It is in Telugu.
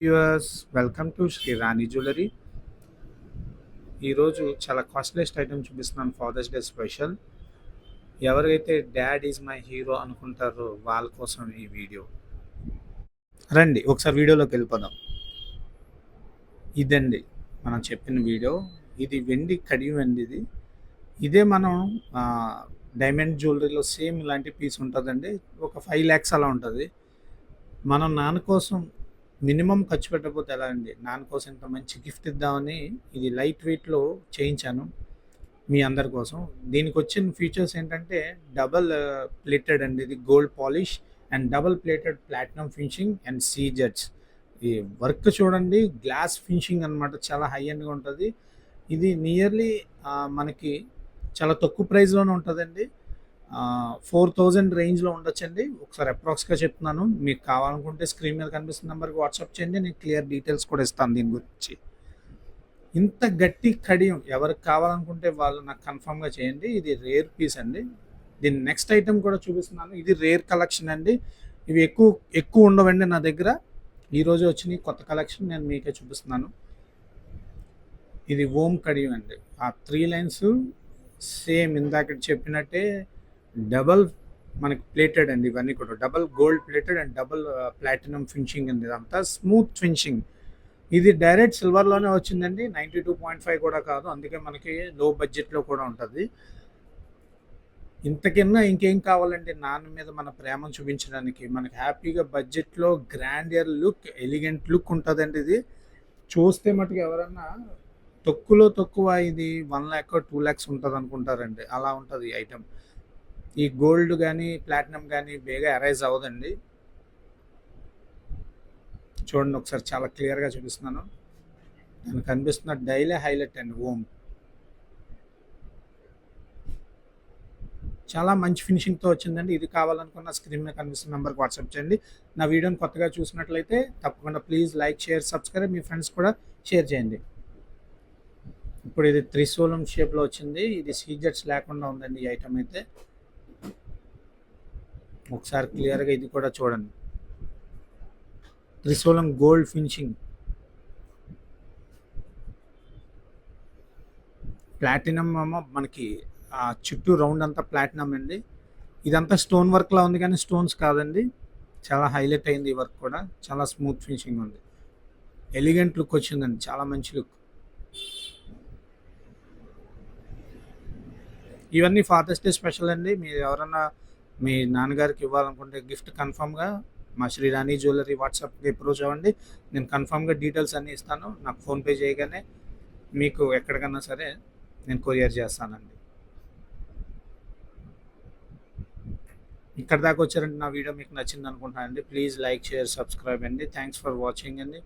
Viewers welcome to Sri Rani jewellery. ఈరోజు చాలా కాస్ట్లీస్ట్ ఐటమ్ చూపిస్తున్నాను ఫాదర్స్ డే స్పెషల్. ఎవరైతే డాడ్ ఈజ్ మై హీరో అనుకుంటారో వాళ్ళ కోసం ఈ వీడియో. రండి ఒకసారి వీడియోలోకి వెళ్ళిపోదాం. ఇదండి మనం చెప్పిన వీడియో. ఇది వెండి కడియం అండి. ఇదే మనం డైమండ్ జ్యువెలరీలో సేమ్ ఇలాంటి పీస్ ఉంటుందండి. ఒక 5 lakhs అలా ఉంటుంది. మనం నాన్న కోసం మినిమం ఖర్చు పెట్టకపోతే ఎలా అండి? నాన్న కోసం ఇంత మంచి గిఫ్ట్ ఇద్దామని ఇది లైట్ వెయిట్లో చేయించాను మీ అందరి కోసం. దీనికి వచ్చిన ఫీచర్స్ ఏంటంటే డబల్ ప్లేటెడ్ అండి. ఇది gold polish and double plated platinum finishing and సీజెట్స్. ఈ వర్క్ చూడండి, గ్లాస్ ఫినిషింగ్ అనమాట. చాలా హై ఎండ్గా ఉంటుంది. ఇది నియర్లీ మనకి చాలా తక్కువ ప్రైస్లోనే ఉంటుందండి. 4000 రేంజ్లో ఉండొచ్చండి. ఒకసారి అప్రాక్స్గా చెప్తున్నాను. మీకు కావాలనుకుంటే స్క్రీన్ మీద కనిపిస్తున్న నెంబర్కి వాట్సాప్ చేయండి. నేను క్లియర్ డీటెయిల్స్ కూడా ఇస్తాను దీని గురించి. ఇంత గట్టి కడియం ఎవరికి కావాలనుకుంటే వాళ్ళు నాకు కన్ఫర్మ్గా చేయండి. ఇది రేర్ పీస్ అండి. దీని నెక్స్ట్ ఐటెం కూడా చూపిస్తున్నాను. ఇది రేర్ కలెక్షన్ అండి. ఇవి ఎక్కువ ఉండవండి నా దగ్గర. ఈరోజు వచ్చిన కొత్త కలెక్షన్ నేను మీకే చూపిస్తున్నాను. ఇది ఓం కడియం అండి. ఆ 3 లైన్స్ సేమ్ ఇందాక చెప్పినట్టే డబల్ మనకి ప్లేటెడ్ అండి. ఇవన్నీ కూడా double gold plated and double platinum finishing అండి. ఇదంతా స్మూత్ ఫినిషింగ్. ఇది డైరెక్ట్ సిల్వర్లోనే వచ్చిందండి. 92.5 కూడా కాదు. అందుకే మనకి లో బడ్జెట్లో కూడా ఉంటుంది. ఇంతకన్నా ఇంకేం కావాలండి నాన్న మీద మన ప్రేమను చూపించడానికి? మనకి హ్యాపీగా బడ్జెట్లో గ్రాండియర్ లుక్, ఎలిగెంట్ లుక్ ఉంటుందండి. ఇది చూస్తే మటుకు ఎవరన్నా తక్కువ ఇది 1 lakh 2 lakhs ఉంటుంది అనుకుంటారండి. అలా ఉంటుంది ఈ ఐటమ్. ఈ గోల్డ్ కానీ ప్లాటినం కానీ బేగా అరైజ్ అవ్వదండి. చూడండి ఒకసారి చాలా క్లియర్గా చూపిస్తున్నాను. నాకు కనిపిస్తున్న డైలీ హైలైట్ అండి ఓం. చాలా మంచి ఫినిషింగ్తో వచ్చిందండి. ఇది కావాలనుకున్న స్క్రీన్ మీద కనిపిస్తున్న నెంబర్కి వాట్సాప్ చేయండి. నా వీడియోని కొత్తగా చూసినట్లయితే తప్పకుండా please like, share, subscribe. Me friends కూడా షేర్ చేయండి. ఇప్పుడు ఇది త్రిశూలం షేప్లో వచ్చింది. ఇది సీజెట్స్ లేకుండా ఉందండి ఈ ఐటమ్ అయితే. ఒకసారి క్లియర్గా ఇది కూడా చూడండి. త్రిశూలం గోల్డ్ ఫినిషింగ్, ప్లాటినం మనకి చుట్టూ రౌండ్ అంతా ప్లాటినం అండి. ఇదంతా స్టోన్ వర్క్లా ఉంది కానీ స్టోన్స్ కాదండి. చాలా హైలైట్ అయింది ఈ వర్క్ కూడా. చాలా స్మూత్ ఫినిషింగ్ ఉంది. ఎలిగెంట్ లుక్ వచ్చిందండి. చాలా మంచి లుక్. ఇవన్నీ ఫాదర్స్ డే స్పెషల్ అండి. మీరు ఎవరన్నా మీ నాన్నగారికి ఇవ్వాలనుకుంటే గిఫ్ట్ కన్ఫామ్గా మా శ్రీ రాణి జ్యువెలరీ వాట్సాప్కి అప్రోచ్ అవ్వండి. నేను కన్ఫామ్గా డీటెయిల్స్ అన్నీ ఇస్తాను. నాకు ఫోన్పే చేయగానే మీకు ఎక్కడికన్నా సరే నేను కొరియర్ చేస్తానండి. ఇక్కడ దాకా వచ్చారంటే నా వీడియో మీకు నచ్చింది అనుకుంటానండి. ప్లీజ్ లైక్, షేర్, సబ్స్క్రైబ్ అండి. థ్యాంక్స్ ఫర్ వాచింగ్ అండి.